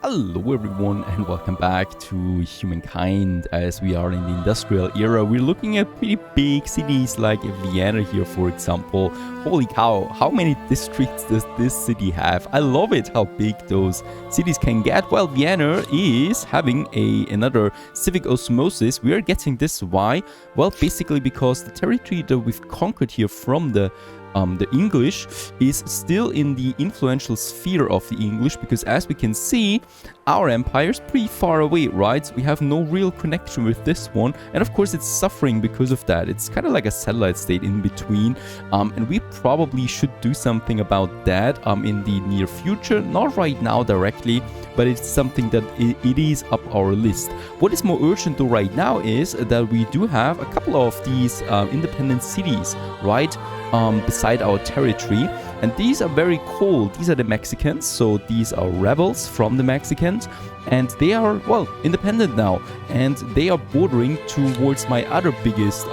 Hello everyone and welcome back to Humankind. As we are in the industrial era, we're looking at pretty big cities like Vienna here, for example. Holy cow, how many districts does this city have? I love it how big those cities can get. Well, Vienna is having another civic osmosis. We are getting this. Why? Well, basically because the territory that we've conquered here from the English is still in the influential sphere of the English, because as we can see, our empire is pretty far away, right? We have no real connection with this one, and of course it's suffering because of that. It's kind of like a satellite state in between, and we probably should do something about that in the near future. Not right now directly, but it's something that it is up our list. What is more urgent though right now is that we do have a couple of these independent cities, right? Beside our territory, and these are very cold. These are the Mexicans, so these are rebels from the Mexicans, and they are, well, independent now, and they are bordering towards my other biggest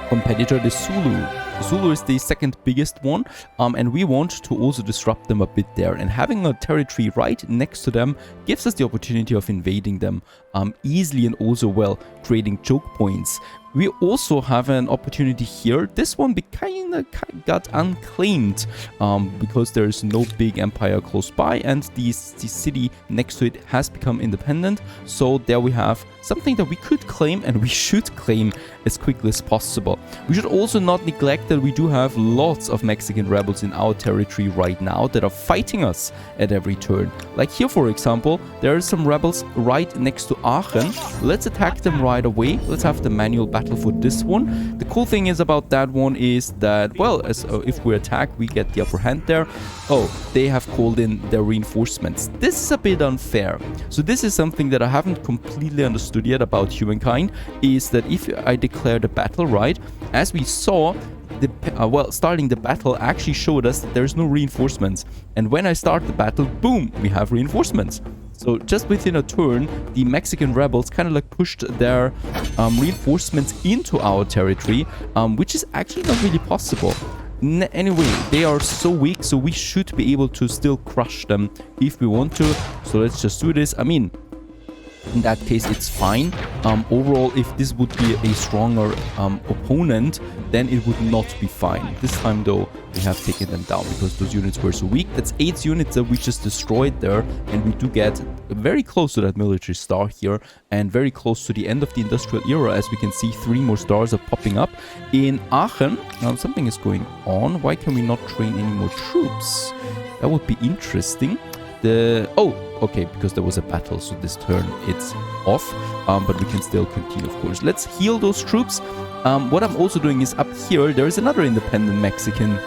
competitor, the Zulu. Zulu is the second biggest one, and we want to also disrupt them a bit there, and having a territory right next to them gives us the opportunity of invading them easily, and also, well, creating choke points. We also have an opportunity here. This one kind of got unclaimed because there is no big empire close by, and the city next to it has become independent. So there we have something that we could claim, and we should claim as quickly as possible. We should also not neglect that we do have lots of Mexican rebels in our territory right now that are fighting us at every turn. Like here, for example, there are some rebels right next to Aachen. Let's attack them right away. Let's have the manual battle for this one. The cool thing is about that one is that, well, if we attack, we get the upper hand there. Oh, they have called in their reinforcements. This is a bit unfair. So this is something that I haven't completely understood yet about Humankind, is that if I declare the battle, right, as we saw, starting the battle actually showed us that there's no reinforcements, and when I start the battle, boom, we have reinforcements. So just within a turn, the Mexican rebels kind of like pushed their reinforcements into our territory, which is actually not really possible. Anyway, they are so weak, so we should be able to still crush them if we want to. So let's just do this. I mean, in that case, it's fine. Overall, if this would be a stronger opponent, then it would not be fine. This time, though, we have taken them down because those units were so weak. That's 8 units that we just destroyed there, and we do get very close to that military star here, and very close to the end of the industrial era. As we can see, 3 more stars are popping up. In Aachen, something is going on. Why can we not train any more troops? That would be interesting. Okay, because there was a battle, so this turn it's off, but we can still continue, of course. Let's heal those troops. What I'm also doing is up here, there is another independent Mexican.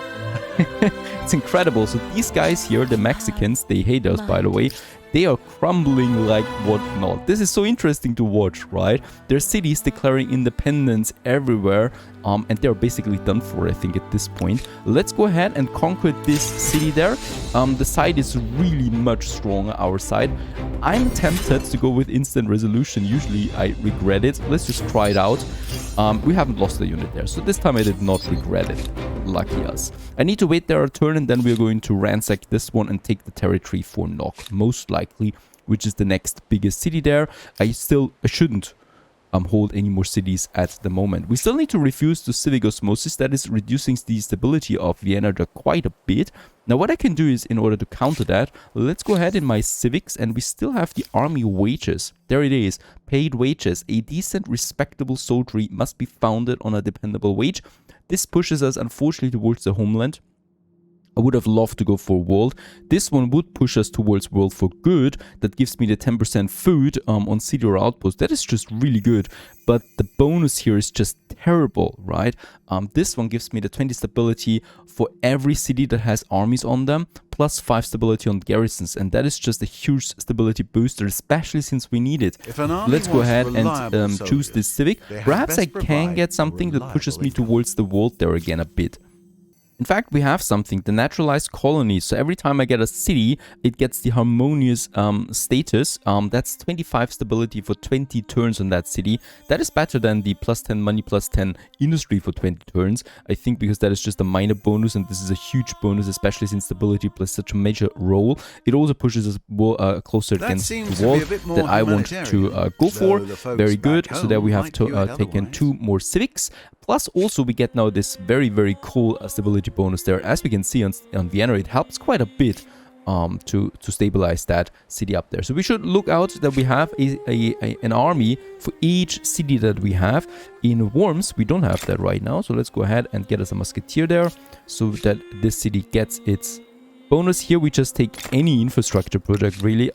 It's incredible. So these guys here, the Mexicans, they hate us, by the way. They are crumbling like whatnot. This is so interesting to watch, right? There's cities declaring independence everywhere, and they're basically done for, I think, at this point. Let's go ahead and conquer this city there. The side is really much stronger, our side. I'm tempted to go with instant resolution. Usually I regret it. Let's just try it out. We haven't lost a unit there, so this time I did not regret it. Lucky us. I need to wait there a turn, and then we're going to ransack this one and take the territory for Nok, most likely, which is the next biggest city there. I shouldn't hold any more cities at the moment. We still need to refuse the civic osmosis. That is reducing the stability of Vienna quite a bit. Now what I can do is, in order to counter that, let's go ahead in my civics, and we still have the army wages. There it is, paid wages. A decent, respectable soldiery must be founded on a dependable wage. This pushes us, unfortunately, towards the homeland. I would have loved to go for world. This one would push us towards world for good. That gives me the 10% food on city or outpost. That is just really good. But the bonus here is just terrible, right? This one gives me the 20 stability for every city that has armies on them, plus 5 stability on garrisons. And that is just a huge stability booster, especially since we need it. Let's go ahead and choose this civic. Perhaps I can get something that pushes me towards the world there again a bit. In fact, we have something, the naturalized colonies. So every time I get a city, it gets the harmonious status. That's 25 stability for 20 turns on that city. That is better than the plus 10 money, plus 10 industry for 20 turns. I think because that is just a minor bonus, and this is a huge bonus, especially since stability plays such a major role. It also pushes us closer against the wall that I want to go for. Very good. So there we have taken 2 more civics. Plus also we get now this very, very cool stability bonus there. As we can see on Vienna, it helps quite a bit to stabilize that city up there. So we should look out that we have an army for each city that we have. In Worms, we don't have that right now. So let's go ahead and get us a musketeer there so that this city gets its bonus. Here we just take any infrastructure project really.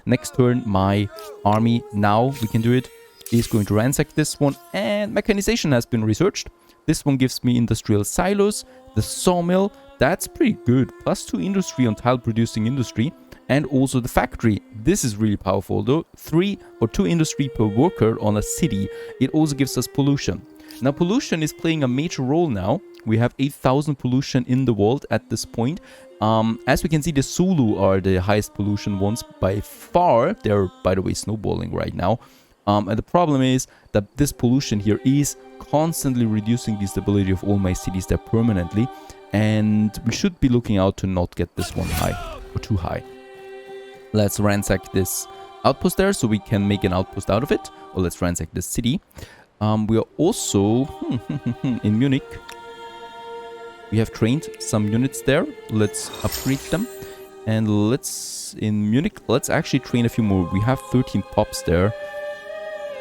Next turn, my army, now we can do it, is going to ransack this one, and mechanization has been researched. This one gives me industrial silos, the sawmill, that's pretty good, plus 2 industry on tile producing industry, and also the factory. This is really powerful though, 3 or 2 industry per worker on a city. It also gives us pollution. Now pollution is playing a major role now. We have 8,000 pollution in the world at this point. As we can see, the Zulu are the highest pollution ones by far. They're, by the way, snowballing right now. And the problem is that this pollution here is constantly reducing the stability of all my cities there permanently. And we should be looking out to not get this one high or too high. Let's ransack this outpost there so we can make an outpost out of it. Or let's ransack this city. We are also in Munich. We have trained some units there. Let's upgrade them. And let's, in Munich, let's actually train a few more. We have 13 pops there.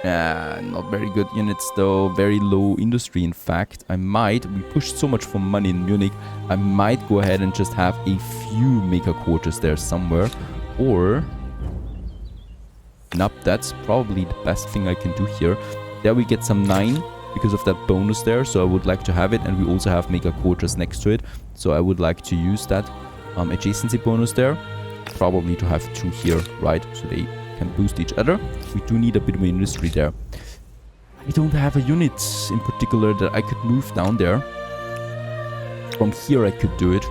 Not very good units though, very low industry in fact. We pushed so much for money in Munich, I might go ahead and just have a few mega quarters there somewhere. Or, nope, that's probably the best thing I can do here. There we get some 9 because of that bonus there, so I would like to have it, and we also have mega quarters next to it. So I would like to use that adjacency bonus there, probably to have 2 here, right, so they can boost each other. We do need a bit of industry there. I don't have a unit in particular that I could move down there. From here I could do it.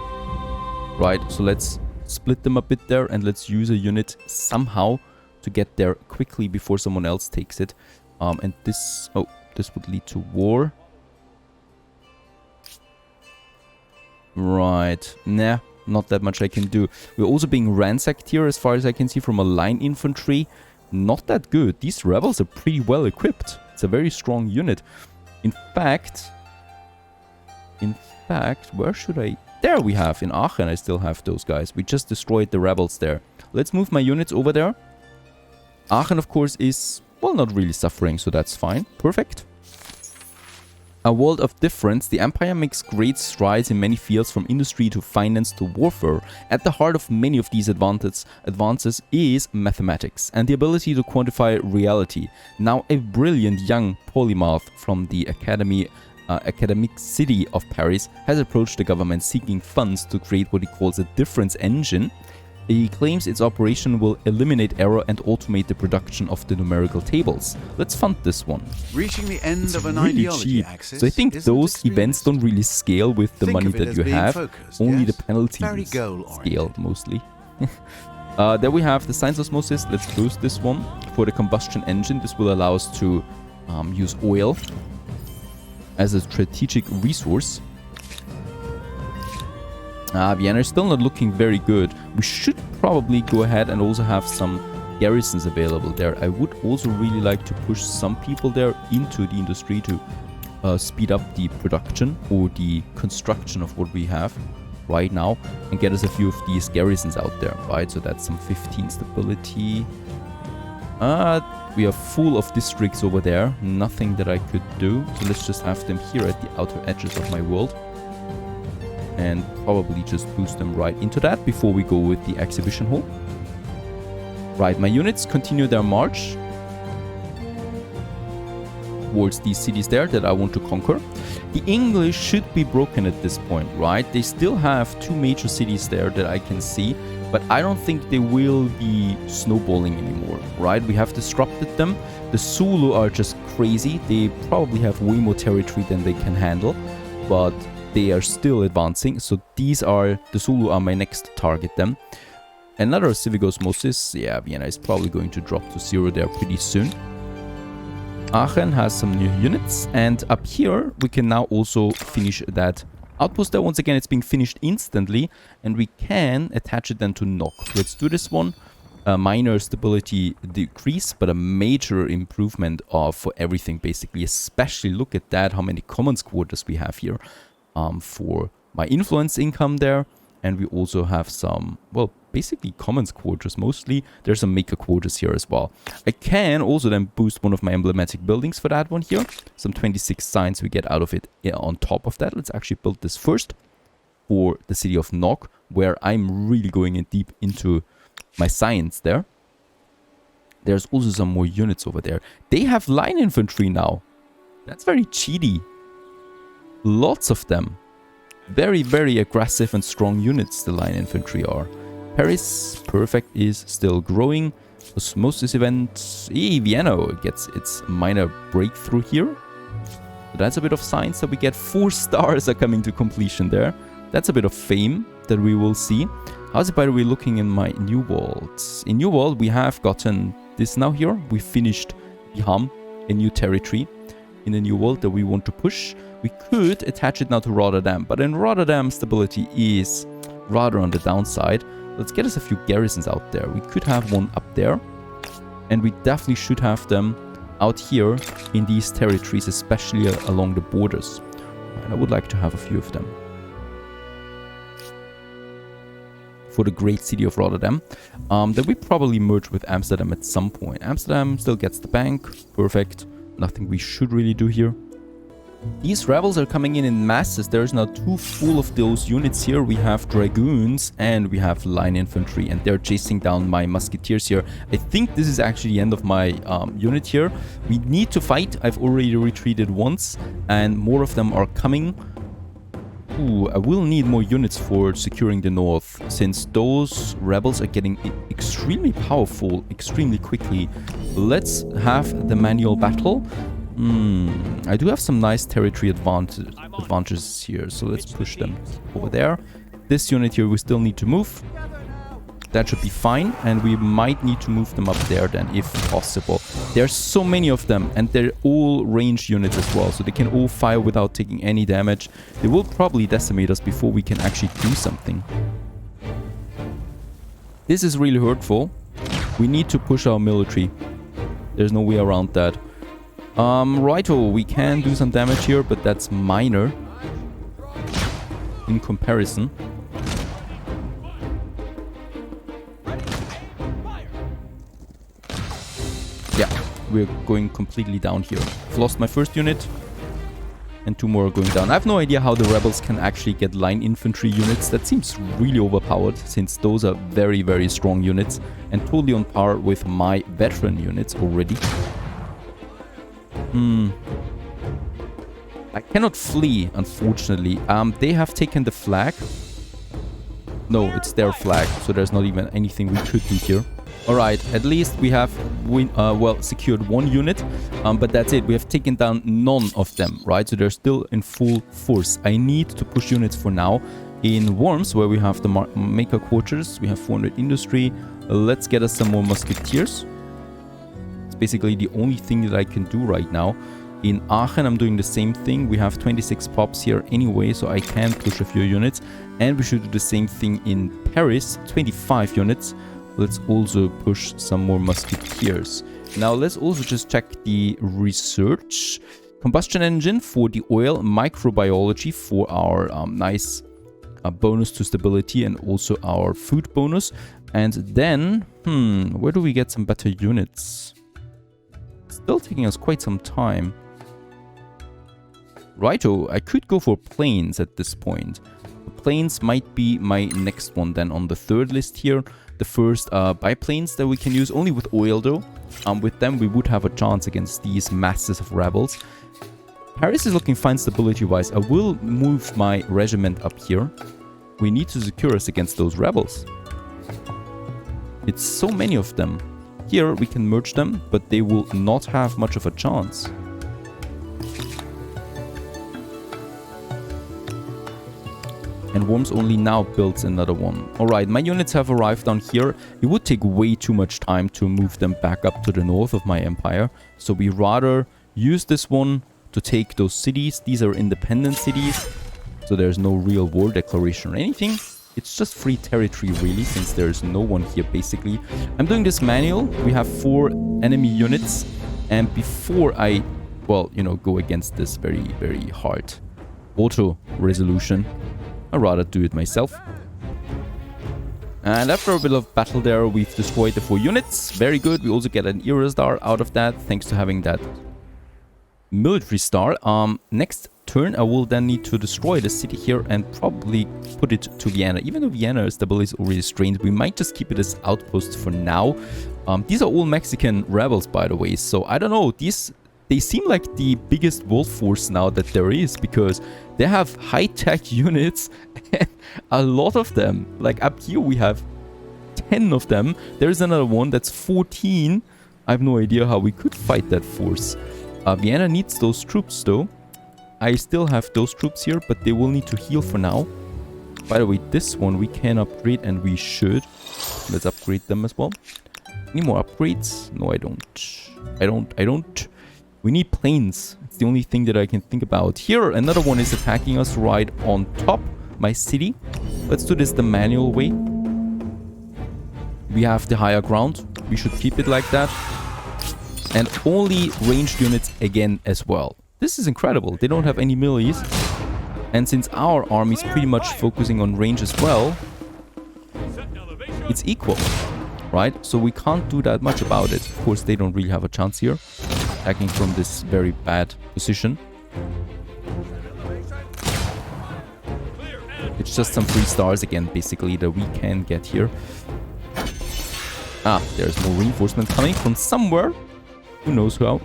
Right, so let's split them a bit there and let's use a unit somehow to get there quickly before someone else takes it. And this would lead to war. Right, nah. Not that much I can do. We're also being ransacked here as far as I can see from a line infantry. Not that good. These rebels are pretty well equipped. It's a very strong unit. In fact, where should I... There we have. In Aachen I still have those guys. We just destroyed the rebels there. Let's move my units over there. Aachen of course is, well, not really suffering, so that's fine. Perfect. A world of difference, the Empire makes great strides in many fields from industry to finance to warfare. At the heart of many of these advances is mathematics and the ability to quantify reality. Now a brilliant young polymath from the academic city of Paris has approached the government seeking funds to create what he calls a difference engine. He claims its operation will eliminate error and automate the production of the numerical tables. Let's fund this one. Reaching the end it's of an really ideology cheap. axis. So I think those events don't really scale with the money that you have. Only the penalties scale mostly. There we have the science osmosis. Let's boost this one for the combustion engine. This will allow us to use oil as a strategic resource. Vienna is still not looking very good. We should probably go ahead and also have some garrisons available there. I would also really like to push some people there into the industry to speed up the production or the construction of what we have right now and get us a few of these garrisons out there, right? So that's some 15 stability. We are full of districts over there. Nothing that I could do. So let's just have them here at the outer edges of my world. And probably just boost them right into that before we go with the exhibition hall. Right, my units continue their march towards these cities there that I want to conquer. The English should be broken at this point, right? They still have 2 major cities there that I can see, but I don't think they will be snowballing anymore, right? We have disrupted them. The Zulu are just crazy. They probably have way more territory than they can handle, but they are still advancing. So these are, the Zulu are my next target then. Another civic osmosis. Yeah, Vienna is probably going to drop to 0 there pretty soon. Aachen has some new units. And up here, we can now also finish that outpost there. Once again, it's being finished instantly. And we can attach it then to Nok. Let's do this one. A minor stability decrease, but a major improvement for everything, basically. Especially, look at that, how many commons quarters we have here for my influence income there. And we also have some, well, basically commons quarters mostly. There's some maker quarters here as well. I can also then boost one of my emblematic buildings for that one here. Some 26 signs we get out of it on top of that. Let's actually build this first for the city of Nok, where I'm really going in deep into my science there. There's also some more units over there. They have line infantry now. That's very cheaty. Lots of them. Very, very aggressive and strong units the line infantry are. Paris, perfect, is still growing. Osmosis event. Vienna gets its minor breakthrough here. So that's a bit of science that we get. 4 stars are coming to completion there. That's a bit of fame that we will see. How's it, by the way, looking in my New World? In New World, we have gotten this now here. We finished Biham, a new territory in the New World that we want to push. We could attach it now to Rotterdam, but in Rotterdam, stability is rather on the downside. Let's get us a few garrisons out there. We could have one up there, and we definitely should have them out here in these territories, especially along the borders. And I would like to have a few of them for the great city of Rotterdam. That we probably merge with Amsterdam at some point. Amsterdam still gets the bank. Perfect. Nothing we should really do here. These rebels are coming in masses. There's now 2 full of those units here. We have dragoons and we have line infantry, and they're chasing down my musketeers here. I think this is actually the end of my unit here. We need to fight. I've already retreated once, and more of them are coming. Ooh, I will need more units for securing the north, since those rebels are getting extremely powerful extremely quickly. Let's have the manual battle. I do have some nice territory advantages here, so let's push them over there. This unit here we still need to move. That should be fine, and we might need to move them up there then if possible. There's so many of them, and they're all ranged units as well, so they can all fire without taking any damage. They will probably decimate us before we can actually do something. This is really hurtful. We need to push our military. There's no way around that. Righto, we can do some damage here, but that's minor in comparison. Yeah, we're going completely down here. I've lost my first unit, and 2 more are going down. I have no idea how the rebels can actually get line infantry units. That seems really overpowered, since those are very, very strong units, and totally on par with my veteran units already. I cannot flee, unfortunately. They have taken the flag. No, it's their flag, so there's not even anything we could do here. Alright, at least we have secured 1 unit, but that's it. We have taken down none of them, right? So they're still in full force. I need to push units for now in Worms, where we have the maker quarters. We have 400 industry. Let's get us some more musketeers. It's basically the only thing that I can do right now. In Aachen, I'm doing the same thing. We have 26 pops here anyway, so I can push a few units. And we should do the same thing in Paris, 25 units. Let's also push some more musketeers. Now, let's also just check the research. Combustion engine for the oil, microbiology for our nice bonus to stability, and also our food bonus. And then, where do we get some better units? It's still taking us quite some time. Righto, I could go for planes at this point. The planes might be my next one then on the 3rd list here. The first biplanes that we can use, only with oil though. With them we would have a chance against these masses of rebels. Paris is looking fine stability wise. I will move my regiment up here. We need to secure us against those rebels. It's so many of them. Here we can merge them, but they will not have much of a chance. And Worms only now builds another one. Alright, my units have arrived down here. It would take way too much time to move them back up to the north of my empire. So we rather use this one to take those cities. These are independent cities. So there's no real war declaration or anything. It's just free territory really, since there's no one here basically. I'm doing this manual. We have 4 enemy units. And before I, well, you know, go against this very, very hard auto resolution, I'd rather do it myself. And after a bit of battle there, we've destroyed the 4 units. Very good. We also get an era star out of that, thanks to having that military star. Next turn, I will then need to destroy the city here and probably put it to Vienna. Even though Vienna's stability is already strained, we might just keep it as outpost for now. These are all Mexican rebels, by the way. So I don't know. They seem like the biggest wolf force now that there is, because they have high-tech units and a lot of them. Like up here we have 10 of them. There's another one that's 14. I have no idea how we could fight that force. Vienna needs those troops though. I still have those troops here, but they will need to heal for now. By the way, this one we can upgrade, and we should. Let's upgrade them as well. Any more upgrades? No, I don't. We need planes. It's the only thing that I can think about. Here, another one is attacking us right on top, my city. Let's do this the manual way. We have the higher ground. We should keep it like that. And only ranged units again as well. This is incredible. They don't have any melees. And since our army is pretty much focusing on range as well, it's equal, right? So we can't do that much about it. Of course, they don't really have a chance here, attacking from this very bad position. It's just some free stars again, basically, that we can get here. Ah, there's more reinforcement coming from somewhere. Who knows how?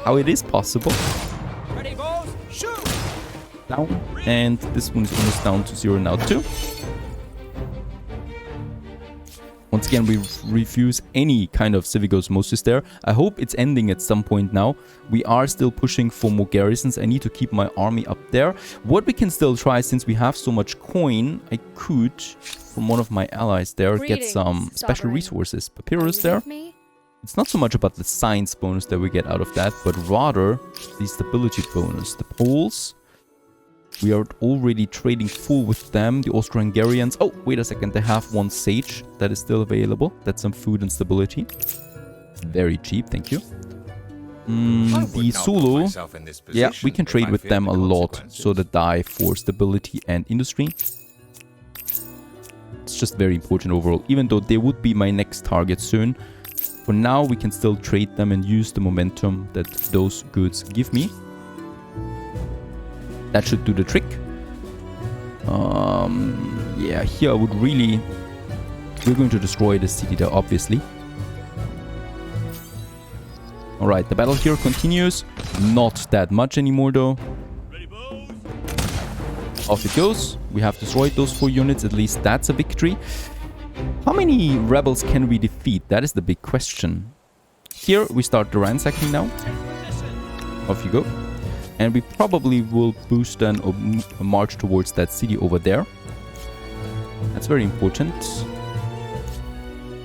How it is possible. Ready, boys? Shoot! Down. And this one is almost down to 0 now too. Once again, we refuse any kind of civic osmosis there. I hope it's ending at some point now. We are still pushing for more garrisons. I need to keep my army up there. What we can still try, since we have so much coin, I could, from one of my allies there, get some special resources. Papyrus there. It's not so much about the science bonus that we get out of that, but rather the stability bonus. The Poles, we are already trading full with them. The Austro-Hungarians, oh, wait a second, they have 1 sage that is still available. That's some food and stability. Very cheap, thank you. The Zulu, yeah, we can trade with them a lot. So the die for stability and industry. It's just very important overall, even though they would be my next target soon. For now, we can still trade them and use the momentum that those goods give me. That should do the trick. Yeah, here I would really... We're going to destroy the city there, obviously. Alright, the battle here continues. Not that much anymore, though. Off it goes. We have destroyed those 4 units. At least that's a victory. How many rebels can we defeat? That is the big question. Here we start the ransacking now. Off you go. And we probably will boost and march towards that city over there. That's very important.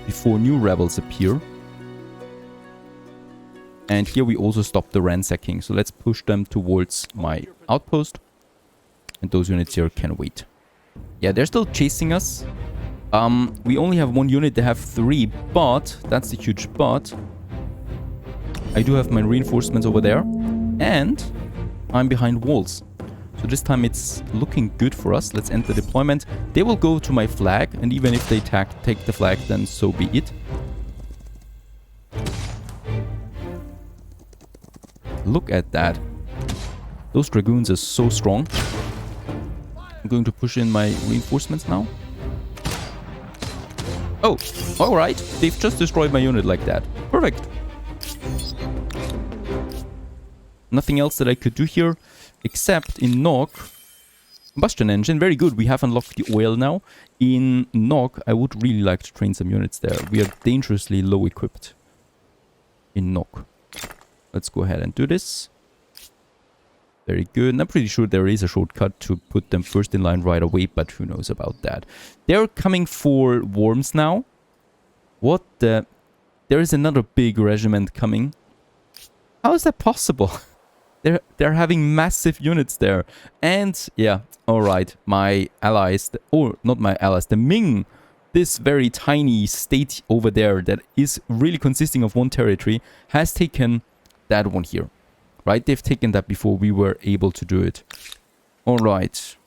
Before new rebels appear. And here we also stop the ransacking. So let's push them towards my outpost. And those units here can wait. Yeah, they're still chasing us. We only have 1 unit, they have 3, but, that's the huge but, I do have my reinforcements over there, and I'm behind walls. So this time it's looking good for us. Let's end the deployment. They will go to my flag, and even if they take the flag, then so be it. Look at that. Those dragoons are so strong. I'm going to push in my reinforcements now. Oh, alright. They've just destroyed my unit like that. Perfect. Nothing else that I could do here, except in Nog. Combustion engine, very good. We have unlocked the oil now. In Nog, I would really like to train some units there. We are dangerously low equipped in Nog. Let's go ahead and do this. Very good. And I'm pretty sure there is a shortcut to put them first in line right away, but who knows about that. They're coming for Worms now. What the... There is another big regiment coming. How is that possible? They're having massive units there. And, yeah, alright. My allies... Or, not my allies. The Ming, this very tiny state over there that is really consisting of one territory, has taken that one here. Right, they've taken that before we were able to do it. Alright.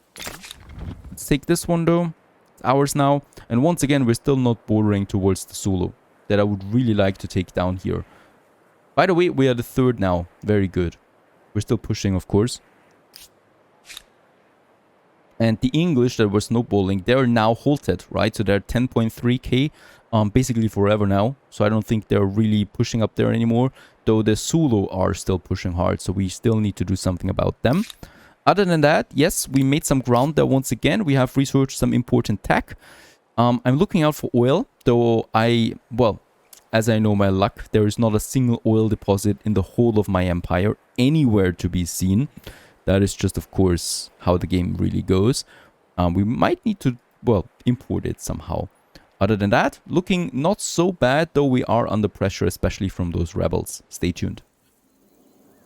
Let's take this one though. It's ours now. And once again, we're still not bordering towards the Zulu that I would really like to take down here. By the way, we are the third now. Very good. We're still pushing, of course. And the English that were snowballing, they're now halted, right? So they're 10.3k basically forever now. So I don't think they're really pushing up there anymore. Though the Zulu are still pushing hard, so we still need to do something about them. Other than that, yes, we made some ground there once again. We have researched some important tech. I'm looking out for oil, though well, as I know my luck, there is not a single oil deposit in the whole of my empire anywhere to be seen. That is just, of course, how the game really goes. We might need to, well, import it somehow. Other than that, looking not so bad, though we are under pressure, especially from those rebels. Stay tuned.